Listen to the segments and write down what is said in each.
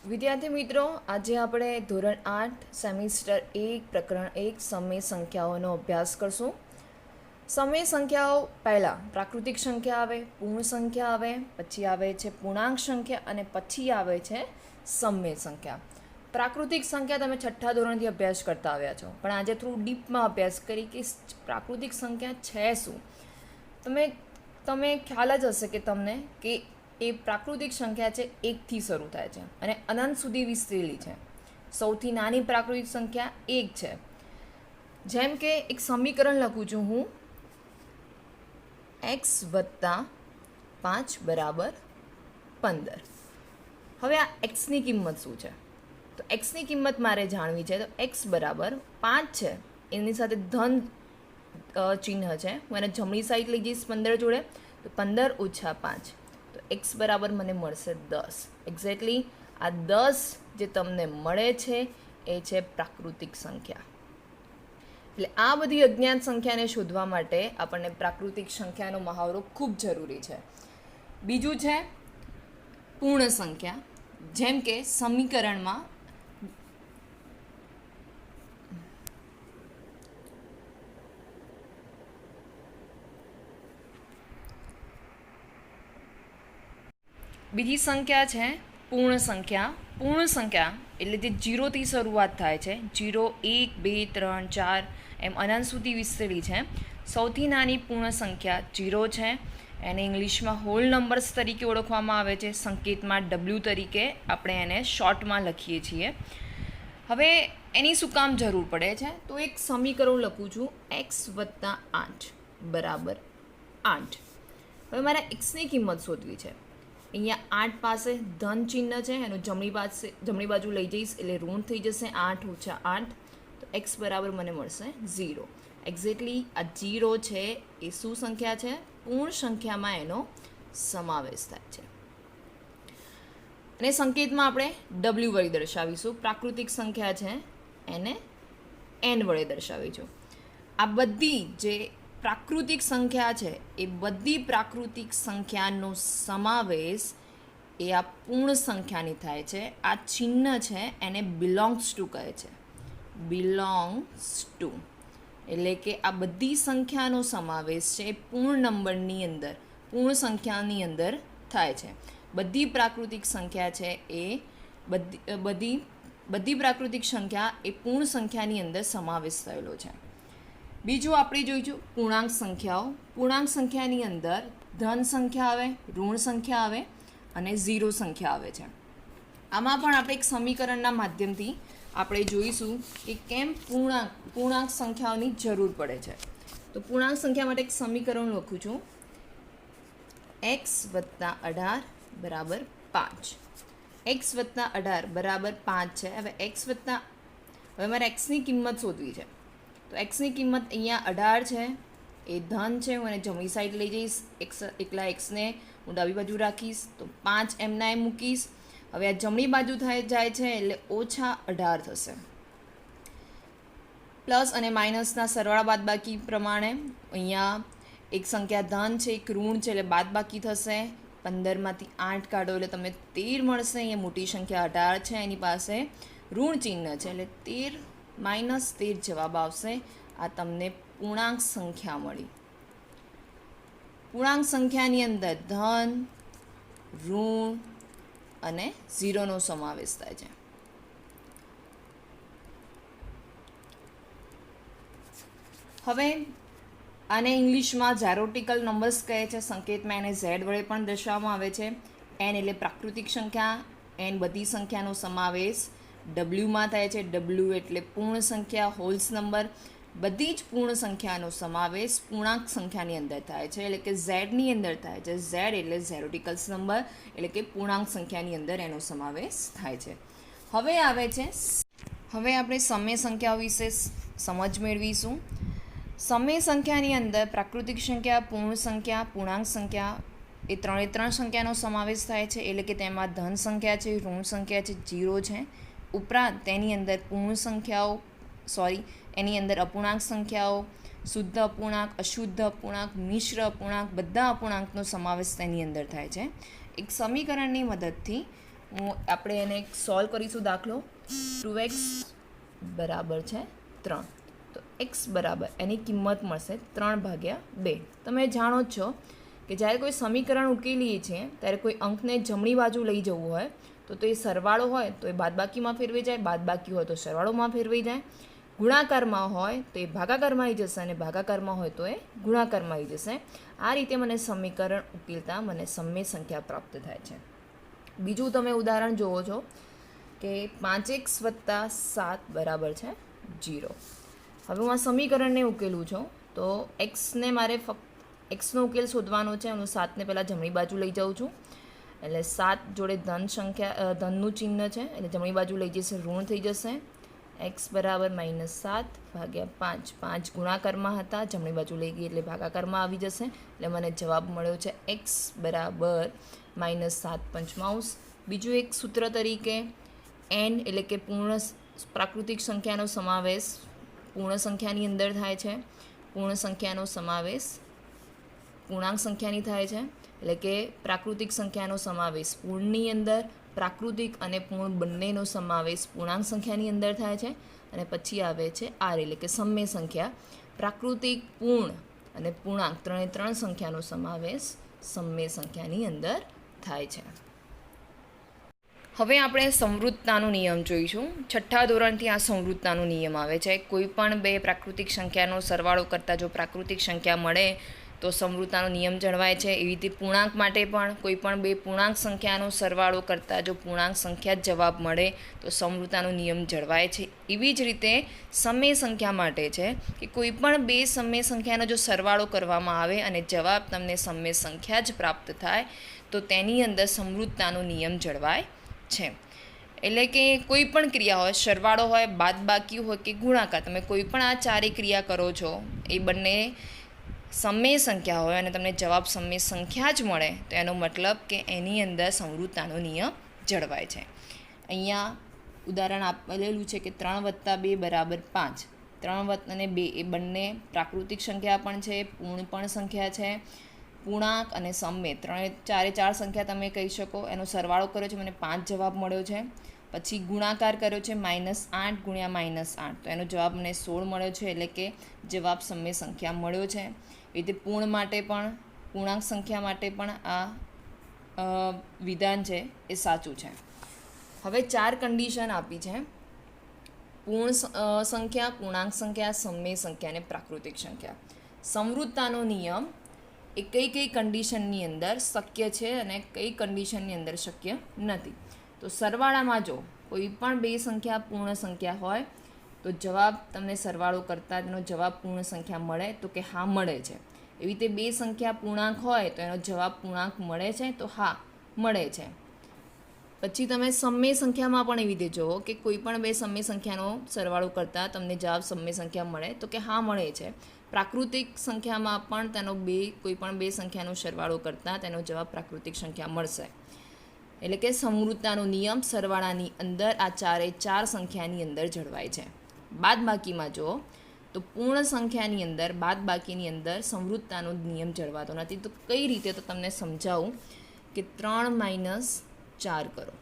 વિદ્યાર્થી મિત્રો, આજે આપણે ધોરણ 8 સેમિસ્ટર 1 પ્રકરણ 1 સમય સંખ્યાઓનો અભ્યાસ કરશું. સમય સંખ્યાઓ પહેલાં પ્રાકૃતિક સંખ્યા આવે, પૂર્ણ સંખ્યા આવે, પછી આવે છે પૂર્ણાંક સંખ્યા અને પછી આવે છે સમય સંખ્યા. પ્રાકૃતિક સંખ્યા તમે છઠ્ઠા ધોરણથી અભ્યાસ કરતા આવ્યા છો, પણ આજે થોડું ડીપમાં અભ્યાસ કરી કે પ્રાકૃતિક સંખ્યા છે શું. તમે ખ્યાલ જ હશે કે તમને કે એ પ્રાકૃતિક સંખ્યા છે 1થી શરૂ થાય છે અને અનંત સુધી વિસ્તરેલી છે. સૌથી નાની પ્રાકૃતિક સંખ્યા 1 છે. જેમ કે એક સમીકરણ લખું છું હું, x + 5 = 15. હવે આ એક્સની કિંમત શું છે? તો એક્સની કિંમત મારે જાણવી છે. તો x = 5 છે, એની સાથે ધન ચિહ્ન છે. હું એને જમણી સાઈડ લઈ જઈશ 15 જોડે, તો 15 - 5, તો x બરાબર મને મળશે 10. એક્ઝેક્ટલી આ 10 જે તમને મળે છે એ છે પ્રાકૃતિક સંખ્યા. એટલે આ બધી અજ્ઞાત સંખ્યાને શોધવા માટે આપણને પ્રાકૃતિક સંખ્યાનો મહાવરો ખૂબ જરૂરી છે. બીજું છે પૂર્ણ સંખ્યા. જેમ કે સમીકરણમાં બીજી સંખ્યા છે પૂર્ણ સંખ્યા. પૂર્ણ સંખ્યા એટલે જે 0થી શરૂઆત થાય છે, 0, 1, 2, 3, 4 એમ અનંત સુધી વિસ્તરેલી છે. સૌથી નાની પૂર્ણ સંખ્યા 0 છે. એને ઇંગ્લિશમાં હોલ નંબર્સ તરીકે ઓળખવામાં આવે છે. સંકેતમાં W તરીકે આપણે એને શોર્ટમાં લખીએ છીએ. હવે એની શું કામ જરૂર પડે છે? તો એક સમીકરણ લખું છું, x + 8 = 8. હવે મારે એક્સની કિંમત શોધવી છે. અહીંયા 8 પાસે ધન ચિહ્ન છે, એનું જમણી બાજુ લઈ જઈશ એટલે ઋણ થઈ જશે. 8 - 8, તો x બરાબર મને મળશે 0. એક્ઝેક્ટલી આ 0 છે એ શું સંખ્યા છે? પૂર્ણ સંખ્યામાં એનો સમાવેશ થાય છે. અને સંકેતમાં આપણે W વડે દર્શાવીશું. પ્રાકૃતિક સંખ્યા છે એને n વડે દર્શાવીશું. આ બધી જે પ્રાકૃતિક સંખ્યા છે એ બધી પ્રાકૃતિક સંખ્યાનો સમાવેશ એ આ પૂર્ણ સંખ્યાની થાય છે. આ ચિહ્ન છે એને બિલોંગ્સ ટુ કહે છે. બિલોંગ્સ ટુ એટલે કે આ બધી સંખ્યાનો સમાવેશ છે એ પૂર્ણ નંબરની અંદર, પૂર્ણ સંખ્યાની અંદર થાય છે. બધી પ્રાકૃતિક સંખ્યા છે એ બધી પ્રાકૃતિક સંખ્યા એ પૂર્ણ સંખ્યાની અંદર સમાવેશ થયેલો છે. બીજું આપણે જોઈશું પૂર્ણાંક સંખ્યાઓ. પૂર્ણાંક સંખ્યાની અંદર ધન સંખ્યા આવે, ઋણ સંખ્યા આવે અને 0 સંખ્યા આવે છે. આમાં પણ આપણે એક સમીકરણના માધ્યમથી આપણે જોઈશું કે કેમ પૂર્ણાંક સંખ્યાઓની જરૂર પડે છે. તો પૂર્ણાંક સંખ્યા માટે એક સમીકરણ લખું છું, x + 18 = 5. x + 18 = 5 છે. હવે મારે એક્સની કિંમત શોધવી છે. તો એક્સની કિંમત અહીંયા 18 છે, એ ધન છે. હું એને જમણી સાઈડ લઈ જઈશ, એકલા એક્સને હું ડાબી બાજુ રાખીશ, તો 5 એમના એમ મૂકીશ. હવે આ જમણી બાજુ જાય છે એટલે -18 થશે. પ્લસ અને માઇનસના સરવાળા બાદબાકી પ્રમાણે અહીંયા એક સંખ્યા ધન છે, એક ઋણ છે એટલે બાદબાકી થશે. 15માંથી 8 કાઢો એટલે તમને 13 મળશે. અહીંયા મોટી સંખ્યા 18 છે, એની પાસે ઋણ ચિહ્ન છે એટલે 13 - 13 જવાબ આવશે. આ તમને પૂર્ણાંક સંખ્યા મળી. પૂર્ણાંક સંખ્યાની અંદર ધન, ઋણ અને 0નો સમાવેશ થાય છે. હવે આને ઇંગ્લિશમાં ઝેરોટિકલ નંબર્સ કહે છે. સંકેતમાં એને Z વડે પણ દર્શાવવામાં આવે છે. n એટલે પ્રાકૃતિક સંખ્યા, n બધી સંખ્યાનો સમાવેશ W થાય છે. W એટલે પૂર્ણ સંખ્યા, હોલ્સ નંબર. બધી જ પૂર્ણ સંખ્યાનો સમાવેશ પૂર્ણાંક સંખ્યાની અંદર થાય છે, એટલે કે ઝેડની અંદર થાય છે. ઝેડ એટલે ઝેરોટિકલ્સ નંબર, એટલે કે પૂર્ણાંક સંખ્યાની અંદર એનો સમાવેશ થાય છે. હવે આપણે સમય સંખ્યાઓ વિશે સમજ મેળવીશું. સમય સંખ્યાની અંદર પ્રાકૃતિક સંખ્યા, પૂર્ણ સંખ્યા, પૂર્ણાંક સંખ્યા એ ત્રણ સંખ્યાનો સમાવેશ થાય છે. એટલે કે તેમાં ધન સંખ્યા છે, ઋણ સંખ્યા છે, 0 છે. ઉપરાંત તેની અંદર એની અંદર અપૂર્ણાંક સંખ્યાઓ, શુદ્ધ અપૂર્ણાંક, અશુદ્ધ અપૂર્ણાંક, મિશ્ર અપૂર્ણાંક, બધા અપૂર્ણાંકનો સમાવેશ તેની અંદર થાય છે. એક સમીકરણની મદદથી આપણે એને સોલ્વ કરીશું દાખલો. 2x બરાબર છે 3. તો x બરાબર એની કિંમત મળશે 3/2. તમે જાણો જ છો કે જ્યારે કોઈ સમીકરણ ઉકેલીએ છીએ ત્યારે કોઈ અંકને જમણી બાજુ લઈ જવું હોય તો એ સરવાળો હોય તો એ બાદબાકીમાં ફેરવાઈ જાય, બાદબાકી હોય તો સરવાળોમાં ફેરવાઈ જાય, ગુણાકારમાં હોય તો એ ભાગાકારમાં આવી જશે અને ભાગાકારમાં હોય તો એ ગુણાકારમાં આવી જશે. આ રીતે મને સમીકરણ ઉકેલતા મને સમય સંખ્યા પ્રાપ્ત થાય છે. બીજું તમે ઉદાહરણ જુઓ છો કે 5x + 7 બરાબર છે 0. હવે હું આ સમીકરણને ઉકેલું છું તો એક્સને મારે ફક્ત એક્સનો ઉકેલ શોધવાનો છે. હું 7ને પહેલાં જમણી બાજુ લઈ જાઉં છું એટલે 7 જોડે ધનનું ચિહ્ન છે એટલે જમણી બાજુ લઈ જશે ઋણ થઈ જશે. x બરાબર -7/5. 5 ગુણાકારમાં હતા, જમણી બાજુ લઈ ગઈ એટલે ભાગાકારમાં આવી જશે એટલે મને જવાબ મળ્યો છે x બરાબર -7/5. બીજું એક સૂત્ર તરીકે n એટલે કે પ્રાકૃતિક સંખ્યાનો સમાવેશ પૂર્ણ સંખ્યાની અંદર થાય છે. પૂર્ણ સંખ્યાનો સમાવેશ પૂર્ણાંક સંખ્યાની થાય છે એટલે કે પ્રાકૃતિક સંખ્યાનો સમાવેશ પૂર્ણની અંદર, પ્રાકૃતિક અને પૂર્ણ બંનેનો સમાવેશ પૂર્ણાંક સંખ્યાની અંદર થાય છે. અને પછી આવે છે r એટલે કે સમય સંખ્યા. પ્રાકૃતિક, પૂર્ણ અને પૂર્ણાંક ત્રણે સંખ્યાનો સમાવેશ સમય સંખ્યાની અંદર થાય છે. હવે આપણે સંવૃત્તાનો નિયમ જોઈશું. 6થા ધોરણથી આ સંવૃત્તાનો નિયમ આવે છે. કોઈ પણ બે પ્રાકૃતિક સંખ્યાનો સરવાળો કરતાં જો પ્રાકૃતિક સંખ્યા મળે તો સંવૃત્તાનો નિયમ જળવાય છે. એવી રીતે પૂર્ણાંક માટે પણ કોઈ પણ બે પૂર્ણાંક સંખ્યાનો સરવાળો કરતાં જો પૂર્ણાંક સંખ્યા જ જવાબ મળે તો સંવૃત્તાનો નિયમ જળવાય છે. એવી જ રીતે સમય સંખ્યા માટે છે કે કોઈ પણ બે સમય સંખ્યાનો જો સરવાળો કરવામાં આવે અને જવાબ તમને સમય સંખ્યા જ પ્રાપ્ત થાય તો તેની અંદર સંવૃત્તાનો નિયમ જળવાય છે. એટલે કે કોઈ પણ ક્રિયા હોય, સરવાળો હોય, બાદબાકી હોય કે ગુણાકાર, તમે કોઈ પણ આ ચારેય ક્રિયા કરો છો એ બંને સમય સંખ્યા હોય અને તમને જવાબ સમય સંખ્યા જ મળે તો એનો મતલબ કે એની અંદર સંવૃત્તાનો નિયમ જળવાય છે. અહીંયા ઉદાહરણ આપેલું છે કે 3 + 2 બરાબર 5. 3 અને 2 એ બંને પ્રાકૃતિક સંખ્યા પણ છે, પૂર્ણ પણ સંખ્યા છે. પૂર્ણાંક અને સમય ચારે સંખ્યા તમે કહી શકો. એનો સરવાળો કર્યો છે, મને 5 જવાબ મળ્યો છે. પછી ગુણાકાર કર્યો છે -8 × -8 તો એનો જવાબ મને 16 મળ્યો છે એટલે કે જવાબ સમય સંખ્યા મળ્યો છે. એ રીતે પૂર્ણ માટે પણ, પૂર્ણાંક સંખ્યા માટે પણ આ વિધાન છે એ સાચું છે. હવે 4 કન્ડિશન આપી છે: પૂર્ણ સંખ્યા, પૂર્ણાંક સંખ્યા, સમય સંખ્યા અને પ્રાકૃતિક સંખ્યા. સંવૃત્તાનો નિયમ એ કઈ કન્ડિશનની અંદર શક્ય છે અને કઈ કન્ડિશનની અંદર શક્ય નથી. તો સરવાળામાં જો કોઈ પણ બે સંખ્યા પૂર્ણ સંખ્યા હોય તો જવાબ તમને સરવાળો કરતાં તેનો જવાબ પૂર્ણ સંખ્યા મળે તો કે હા મળે છે. એવી રીતે બે સંખ્યા પૂર્ણાંક હોય તો એનો જવાબ પૂર્ણાંક મળે છે તો હા મળે છે. પછી તમે સમય સંખ્યામાં પણ એવી રીતે જુઓ કે કોઈ પણ બે સમય સંખ્યાનો સરવાળો કરતાં તમને જવાબ સમય સંખ્યા મળે તો કે હા મળે છે. પ્રાકૃતિક સંખ્યામાં પણ તેનો કોઈ પણ બે સંખ્યાનો સરવાળો કરતાં તેનો જવાબ પ્રાકૃતિક સંખ્યા મળશે. એટલે કે સંવૃત્તાનો નિયમ સરવાળાની અંદર આ ચાર સંખ્યાની અંદર જળવાય છે. બાદબાકીમાં જુઓ તો પૂર્ણ સંખ્યાની અંદર, બાદબાકીની અંદર સંવૃત્તાનો નિયમ જળવાતો નથી. તો કઈ રીતે તો તમને સમજાવું કે 3 - 4 કરો.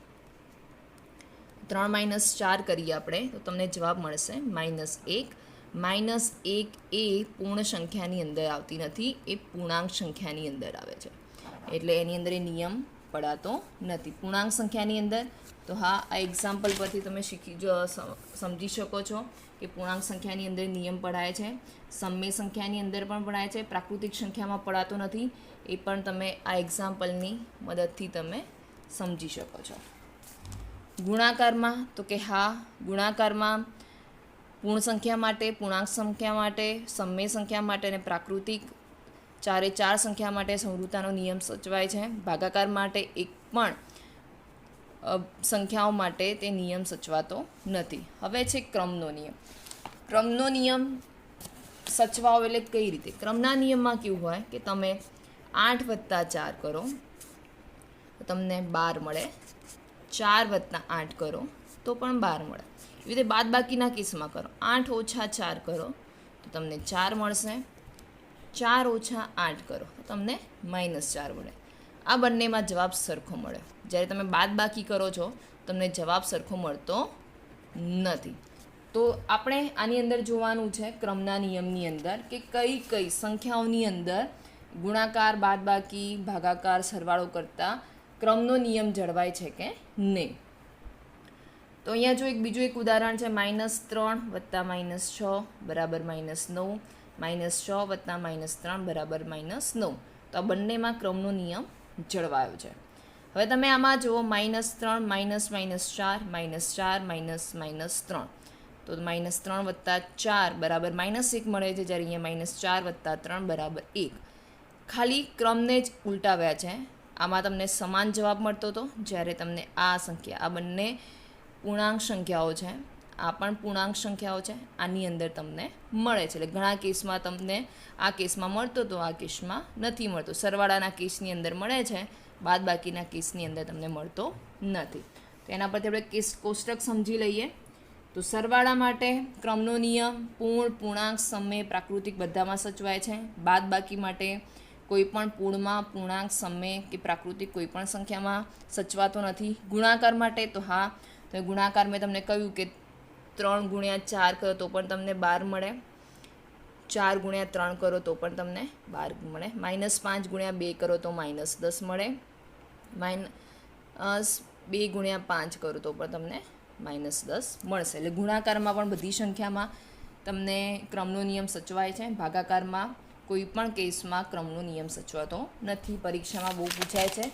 3 - 4 કરીએ આપણે તો તમને જવાબ મળશે -1. -1 એ પૂર્ણ સંખ્યાની અંદર આવતી નથી, એ પૂર્ણાંક સંખ્યાની અંદર આવે છે. એટલે એની અંદર એ નિયમ પડાતો નથી. પૂર્ણાંક સંખ્યાની અંદર તો હા, આ એક્ઝામ્પલ પરથી તમે સમજી શકો છો કે પૂર્ણાંક સંખ્યાની અંદર નિયમ પડાય છે, સમય સંખ્યાની અંદર પણ પડાય છે, પ્રાકૃતિક સંખ્યામાં પડાતો નથી. એ પણ તમે આ એક્ઝામ્પલની મદદથી તમે સમજી શકો છો. ગુણાકારમાં તો કે હા, ગુણાકારમાં પૂર્ણ સંખ્યા માટે, પૂર્ણાંક સંખ્યા માટે, સમય સંખ્યા માટે અને પ્રાકૃતિક ચાર સંખ્યા માટે સંવૃત્તાનો નિયમ સચવાય છે. ભાગાકાર માટે એક પણ સંખ્યાઓ માટે તે નિયમ સચવાતો નથી. હવે છે ક્રમનો નિયમ. ક્રમનો નિયમ સચવાવો એટલે કઈ રીતે? ક્રમના નિયમમાં કેવું હોય કે તમે 8 + 4 કરો તો તમને 12 મળે, 4 + 8 કરો તો પણ 12 મળે. એવી રીતે બાદબાકીના કેસમાં કરો, 8 - 4 કરો તો તમને 4 મળશે, 4 - 8 કરો તો તમને -4 મળે. આ બંનેમાં જવાબ સરખો મળે. જ્યારે તમે બાદબાકી કરો છો તમને જવાબ સરખો મળતો નથી. તો આપણે આની અંદર જોવાનું છે ક્રમના નિયમની અંદર કે કઈ કઈ સંખ્યાઓની અંદર ગુણાકાર, બાદબાકી, ભાગાકાર, સરવાળો કરતાં ક્રમનો નિયમ જળવાય છે કે નહીં. તો અહીંયા જો બીજું એક ઉદાહરણ છે -3 વત્તા -6 બરાબર -9, -6 વત્તા -3 બરાબર -9. તો આ બંનેમાં ક્રમનો નિયમ જળવાયો છે. હવે તમે આમાં જુઓ -3 -4 -4 -3. તો -3 વત્તા 4 બરાબર -1 મળે છે, જ્યારે અહીંયા -4 વત્તા 3 બરાબર 1. ખાલી ક્રમને જ ઉલટાવ્યા છે. આમાં તમને સમાન જવાબ મળતો હતો, જ્યારે તમને આ સંખ્યા, આ બંને પૂર્ણાંક સંખ્યાઓ છે, આ પણ પૂર્ણાંક સંખ્યાઓ છે, આની અંદર તમને મળે છે. એટલે ઘણા કેસમાં તમને આ કેસમાં મળતો તો આ કેસમાં નથી મળતો. સરવાળાના કેસની અંદર મળે છે, બાદબાકીના કેસની અંદર તમને મળતો નથી. તો એના પરથી આપણે કોષ્ટક સમજી લઈએ. તો સરવાળા માટે ક્રમનો નિયમ પૂર્ણ, પૂર્ણાંક, સમય, પ્રાકૃતિક બધામાં સચવાય છે. બાદબાકી માટે કોઈ પણ પૂર્ણમાં, પૂર્ણાંક, સમય કે પ્રાકૃતિક કોઈ પણ સંખ્યામાં સચવાતો નથી. ગુણાકાર માટે તો હા, તો ગુણાકાર મેં તમને કહ્યું કે 3 ગુણ્યા 4 કરો તો પણ તમને 12 મળે, 4 ગુણ્યા 3 કરો તો પણ તમને 12 મળે, -5 ગુણ્યા 2 કરો તો -10 મળે, -2 ગુણ્યા 5 કરો તો પણ તમને -10 મળશે. એટલે ગુણાકારમાં પણ બધી સંખ્યામાં તમને ક્રમનો નિયમ સચવાય છે. ભાગાકારમાં કોઈ પણ કેસમાં ક્રમનો નિયમ સચવાતો નથી. પરીક્ષામાં બહુ પૂછાય છે,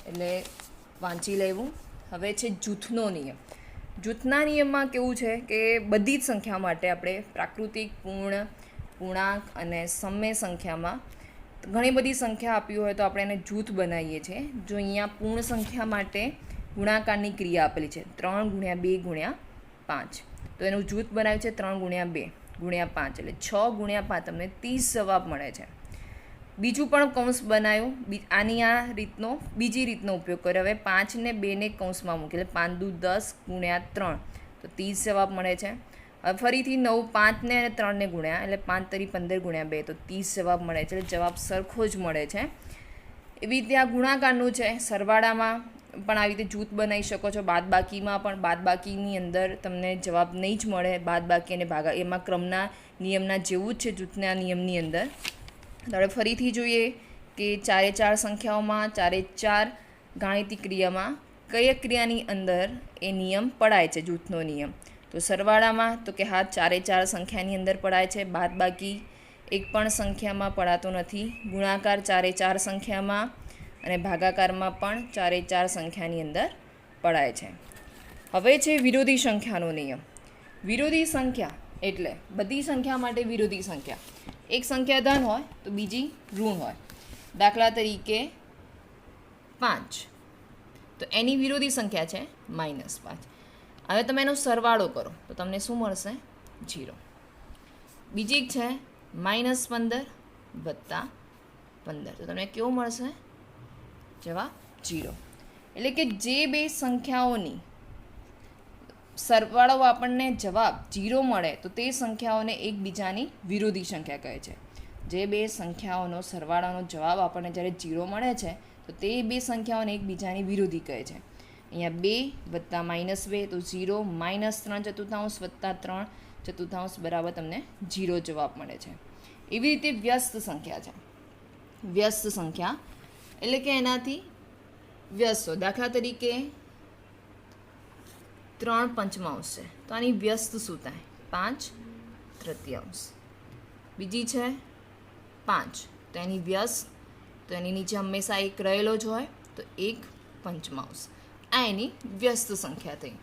એટલે વાંચી લેવું. હવે છે જૂથનો નિયમ. જૂથના નિયમમાં કેવું છે કે બધી જ સંખ્યા માટે આપણે પ્રાકૃતિક, પૂર્ણ, પૂર્ણાંક અને સમય સંખ્યામાં ઘણી બધી સંખ્યા આપી હોય તો આપણે એને જૂથ બનાવીએ છીએ. જો અહીંયા પૂર્ણ સંખ્યા માટે ગુણાકારની ક્રિયા આપેલી છે 3 ગુણ્યા 2 ગુણ્યા 5, તો એનું જૂથ બનાવ્યું છે 3 ગુણ્યા 2 ગુણ્યા 5, એટલે 6 ગુણ્યા 5 તમને 30 જવાબ મળે છે. બીજું પણ કૌંસ બનાવ્યું, આની આ રીતનો બીજી રીતનો ઉપયોગ કર્યો. હવે 5 ને 2 ને કૌંસમાં મૂકી, એટલે 5 દુ 10 ગુણ્યા 3, તો 30 જવાબ મળે છે. હવે ફરીથી 9, 5 ને અને 3 ને ગુણ્યા, એટલે 5 તરી 15 ગુણ્યા 2, તો 30 જવાબ મળે છે. એટલે જવાબ સરખો જ મળે છે. એવી રીતે આ ગુણાકારનું છે. સરવાળામાં પણ આવી રીતે જૂથ બનાવી શકો છો. બાદબાકીમાં પણ, બાદબાકીની અંદર તમને જવાબ નહીં જ મળે. બાદબાકી અને ભાગા એમાં ક્રમના નિયમના જેવું જ છે જૂથના નિયમની અંદર. તો આપણે ફરીથી જોઈએ કે 4 સંખ્યાઓમાં 4 ગાણિતિક ક્રિયામાં કઈ ક્રિયાની અંદર એ નિયમ પડાય છે, જૂથનો નિયમ. તો સરવાળામાં તો કે હા 4 સંખ્યાની અંદર પડાય છે. બાદબાકી એક પણ સંખ્યામાં પડાતો નથી. ગુણાકાર 4 સંખ્યામાં અને ભાગાકારમાં પણ 4 સંખ્યાની અંદર પડાય છે. હવે છે વિરોધી સંખ્યાનો નિયમ. વિરોધી સંખ્યા એટલે બધી સંખ્યા માટે વિરોધી સંખ્યા. એક સંખ્યા ધન હોય તો બીજી ઋણ હોય. દાખલા તરીકે 5, તો એની વિરોધી સંખ્યા છે -5. હવે તમે એનો સરવાળો કરો તો તમને શું મળશે? 0. બીજી એક છે -15 વત્તા 15, તો તમને કેવું મળશે? જવાબ 0. એટલે કે જે બે સંખ્યાઓની સરવાળો આપણને જવાબ 0 મળે તો તે સંખ્યાઓને એકબીજાની વિરોધી સંખ્યા કહે છે. જે બે સંખ્યાઓનો સરવાળાનો જવાબ આપણને જ્યારે 0 મળે છે તો તે બે સંખ્યાઓને એકબીજાની વિરોધી કહે છે. અહીંયા 2 વત્તા -2 તો 0, -3/4 વત્તા 3/4 બરાબર તમને 0 જવાબ મળે છે. એવી રીતે વ્યસ્ત સંખ્યા છે. વ્યસ્ત સંખ્યા એટલે કે એનાથી વ્યસ્ત. દાખલા તરીકે 3/5 છે તો આની વ્યસ્ત શું થાય? 5/3. બીજી છે 5, તો એની વ્યસ્ત, તો એની નીચે હંમેશા એક રહેલો જ હોય, તો 1/5. આ એની વ્યસ્ત સંખ્યા થઈ.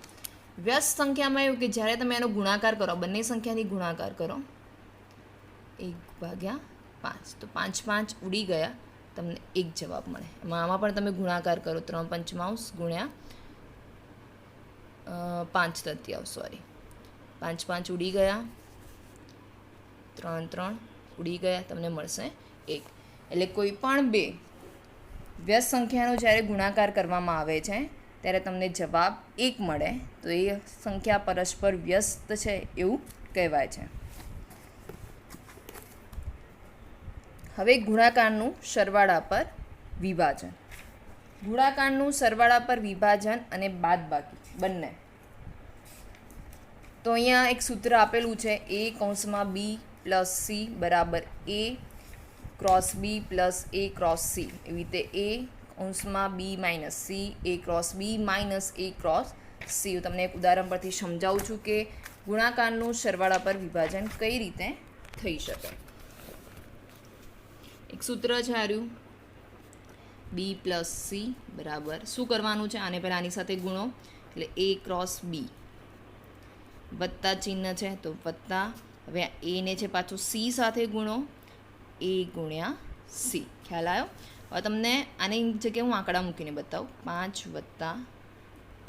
વ્યસ્ત સંખ્યામાં એવું કે જ્યારે તમે એનો ગુણાકાર કરો, બંને સંખ્યાની ગુણાકાર કરો 1/5, તો 5 ઉડી ગયા, તમને 1 જવાબ મળે. આમાં પણ તમે ગુણાકાર કરો 3/5 ગુણ્યા 5/3, સોરી 5 ઉડી ગયા, 3 ઉડી ગયા, તમને મળશે 1. એટલે કોઈ પણ બે વ્યસ્ત સંખ્યાનો જ્યારે ગુણાકાર કરવામાં આવે છે ત્યારે તમને જવાબ 1 મળે તો એ સંખ્યા પરસ્પર વ્યસ્ત છે એવું કહેવાય છે. હવે ગુણાકારનું સરવાળા પર વિભાજન. ગુણાકારનું સરવાળા પર વિભાજન અને બાદબાકી બંને. તો અહીંયા એક સૂત્ર આપેલું છે a કૌંસમાં b પ્લસ c બરાબર a cross b plus a cross c. એવી રીતે a કૌંસમાં b minus c a cross b minus a cross c. હું તમને એક ઉદાહરણ પરથી સમજાવું છું કે ગુણાકારનું સરવાળા પર વિભાજન કઈ રીતે થઈ શકે. એક સૂત્ર છે આર્યું b પ્લસ c બરાબર શું કરવાનું છે, આને પહેલાં આની સાથે ગુણો એટલે a ક્રોસ b વત્તા ચિહ્ન છે તો વત્તા. હવે a ને છે પાછું c સાથે ગુણો a ગુણ્યા c. ખ્યાલ આવ્યો? હવે તમને આની જગ્યાએ હું આંકડા મૂકીને બતાવું. 5 વત્તા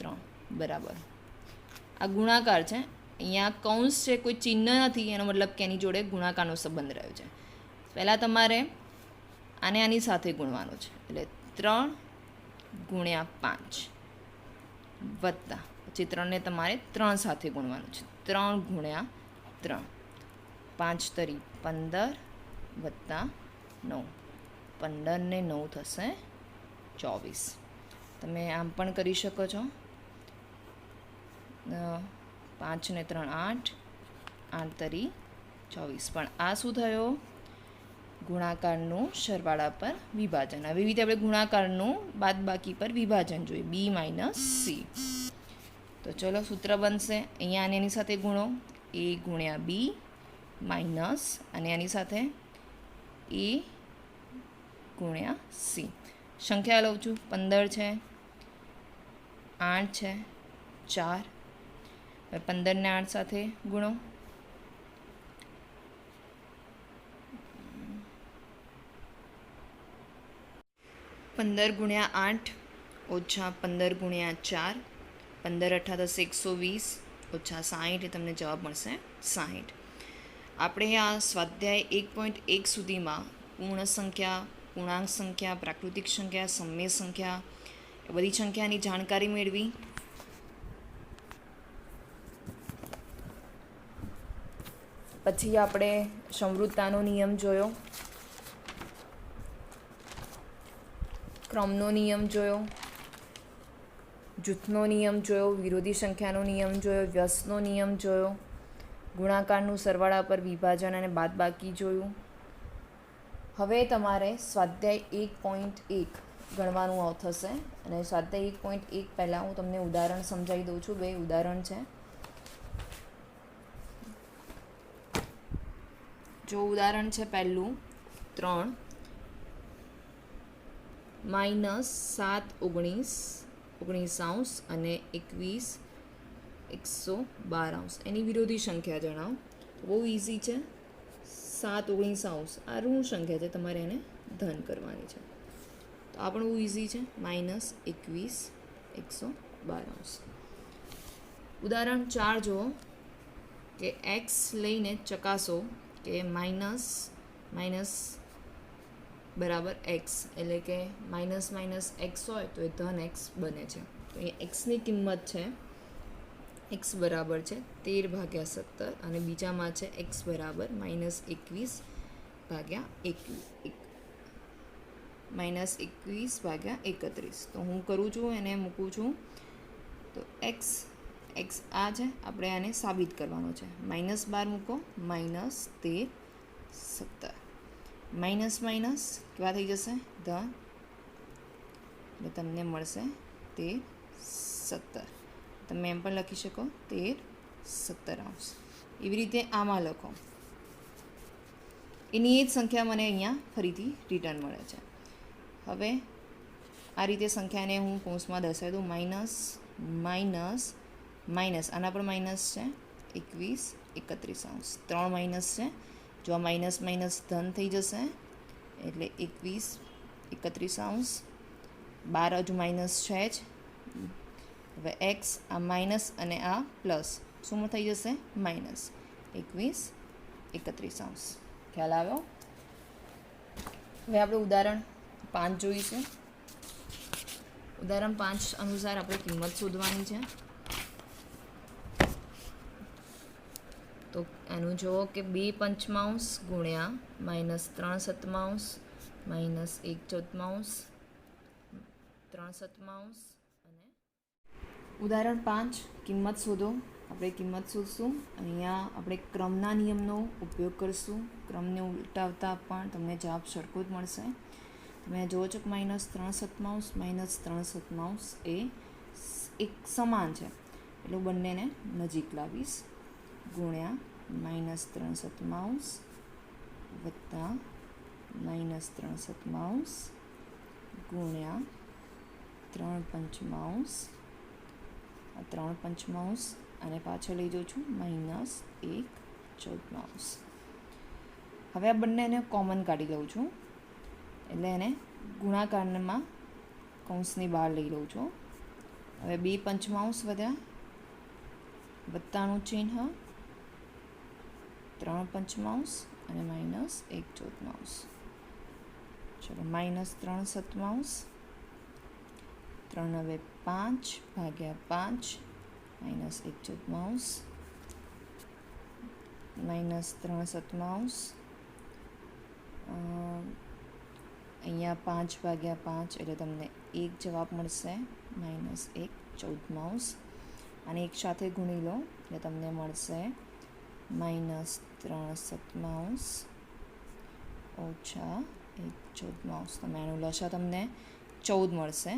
3 બરાબર આ ગુણાકાર છે. અહીંયા કૌંસ છે, કોઈ ચિહ્ન નથી, એનો મતલબ કે એની જોડે ગુણાકારનો સંબંધ રહ્યો છે. પહેલાં તમારે આને આની સાથે ગુણવાનું છે એટલે 3 ગુણ્યા 5 વત્તા પછી 3ને તમારે 3 સાથે ગુણવાનું છે 3 ગુણ્યા 3 5 તરી 15 વત્તા 9 15 ને 9 થશે 24. તમે આમ પણ કરી શકો છો. 5 ને 3 8 8 તરી 24. પણ આ શું થયો? ગુણાકારનું સરવાળા પર વિભાજન. આવી રીતે આપણે ગુણાકારનું બાદબાકી પર વિભાજન જોઈએ b માઇનસ c. તો ચલો સૂત્ર બનશે. અહીંયા આને એની સાથે ગુણો a ગુણ્યા b માઇનસ અને આની સાથે a ગુણ્યા c. સંખ્યા લઉં છું 15 છે 8 છે 4. હવે 15 ને 8 સાથે ગુણો 15 ગુણ્યા 8 ઓછા 15 ગુણ્યા 4 15 અઠ્ઠા થશે 120 ઓછા 60 એ તમને જવાબ મળશે 60. આપણે આ સ્વાધ્યાય 1.1 સુધીમાં પૂર્ણ સંખ્યા, પૂર્ણાંક સંખ્યા, પ્રાકૃતિક સંખ્યા, સમય સંખ્યા એ બધી સંખ્યાની જાણકારી મેળવી. પછી આપણે સમૃદ્ધતાનો નિયમ જોયો, ક્રમનો નિયમ જોયો, જૂથનો નિયમ જોયો, વિરોધી સંખ્યાનો નિયમ જોયો, વ્યસ્તનો નિયમ જોયો, ગુણાકારનું સરવાળા પર વિભાજન અને બાદબાકી જોયું. હવે તમારે સ્વાધ્યાય 1.1 ગણવાનું થશે અને સ્વાધ્યાય 1.1 પહેલાં હું તમને ઉદાહરણ સમજાવી દઉં છું. 2 ઉદાહરણ છે. જો ઉદાહરણ છે પહેલું 3 માઇનસ 7 19 અને 21 112. એની વિરોધી સંખ્યા જણાવો. બહુ ઇઝી છે. 7 19 આ ઋણ સંખ્યા છે, તમારે એને ધન કરવાની છે. તો આ પણ બહુ ઇઝી છે. માઇનસ 21 112. ઉદાહરણ 4 જુઓ કે એક્સ લઈને ચકાસો કે માઇનસ બરાબર એક્સ, એટલે કે માઇનસ એક્સ હોય તો એ ધન એક્સ બને છે. તો અહીંયા એક્સની કિંમત છે એક્સ બરાબર છે 13 ભાગ્યા 17 અને બીજામાં છે એક્સ બરાબર માઇનસ 21 ભાગ્યા 31. તો હું કરું છું એને મૂકું છું. તો એક્સ આ છે, આપણે આને સાબિત કરવાનો છે. -12 મૂકો માઇનસ 13 17 માઇનસ કેવા થઈ જશે ધન, એટલે તમને મળશે 13 17. તમે એમ પણ લખી શકો 13 17. એવી રીતે આમાં લખો. એની એ જ સંખ્યા મને અહીંયા ફરીથી રિટર્ન મળે છે. હવે આ રીતે સંખ્યાને હું કૌંસમાં દર્શાવી દઉં. માઇનસ આના પર માઇનસ છે 21 31. 3 માઇનસ છે. જો આ માઇનસ ધન થઈ જશે એટલે 21 31. 12 હજુ માઇનસ છે જ. હવે એક્સ આ માઇનસ અને આ પ્લસ શું થઈ જશે માઇનસ 21 31. ખ્યાલ આવ્યો? હવે આપણે ઉદાહરણ 5 જોઈશું. ઉદાહરણ 5 અનુસાર આપણે કિંમત શોધવાની છે. તો એનું જુઓ કે 2 પંચમાંશ ગુણ્યા -3 સતમાંશ -1 ચોથમાંશ 3 3/7 અને ઉદાહરણ 5 કિંમત શોધો. આપણે કિંમત શોધશું. અહીંયા આપણે ક્રમના નિયમનો ઉપયોગ કરીશું. ક્રમને ઉલટાવતા પણ તમને જવાબ સરખો જ મળશે. તમે જુઓ છો કે -3/7 એ એક સમાન છે, એટલે બંનેને નજીક લાવીશ. ગુણ્યા -3/7 વત્તા -3/7 ગુણ્યા 3/5 આ 3/5 અને પાછળ લઈ જાઉં છું -1/14. હવે આ બંનેને કોમન કાઢી લઉં છું, એટલે એને ગુણાકારમાં કૌંસની બહાર લઈ લઉં છું. હવે 2/5 વધ્યા, વત્તાનું ચિહ્ન, 3/5 અને -1/14. ચલો -3/7 3 હવે 5 ભાગ્યા 5 -1/14 -3/7 અહીંયા 5 ભાગ્યા 5 એટલે તમને 1 જવાબ મળશે, -1/14. અને એક સાથે ગુણી લો એટલે તમને મળશે -3/7 ઓછા 1/14. તમે આનું લસા તમને 14 મળશે.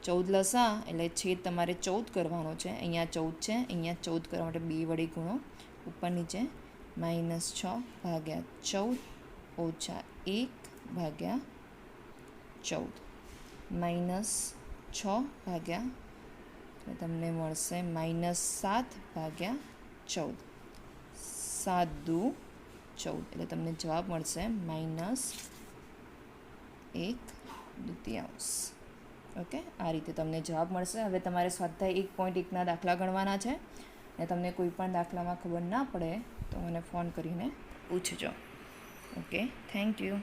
14 લસા એટલે છેદ તમારે 14 કરવાનો છે. અહીંયા 14 છે, અહીંયા 14 કરવા માટે 2 વડે ગુણો, ઉપર નીચે -6 ભાગ્યા 14 ઓછા 1/14 -6 ભાગ્યા એટલે તમને મળશે -7/14 7 દુ 14 એટલે તમને જવાબ મળશે -1/2. ઓકે, આ રીતે તમને જવાબ મળશે. હવે તમારે સ્વાધ્યાય 1.1ના દાખલા ગણવાના છે અને તમને કોઈ પણ દાખલામાં ખબર ના પડે તો મને ફોન કરીને પૂછજો. Okay, thank you.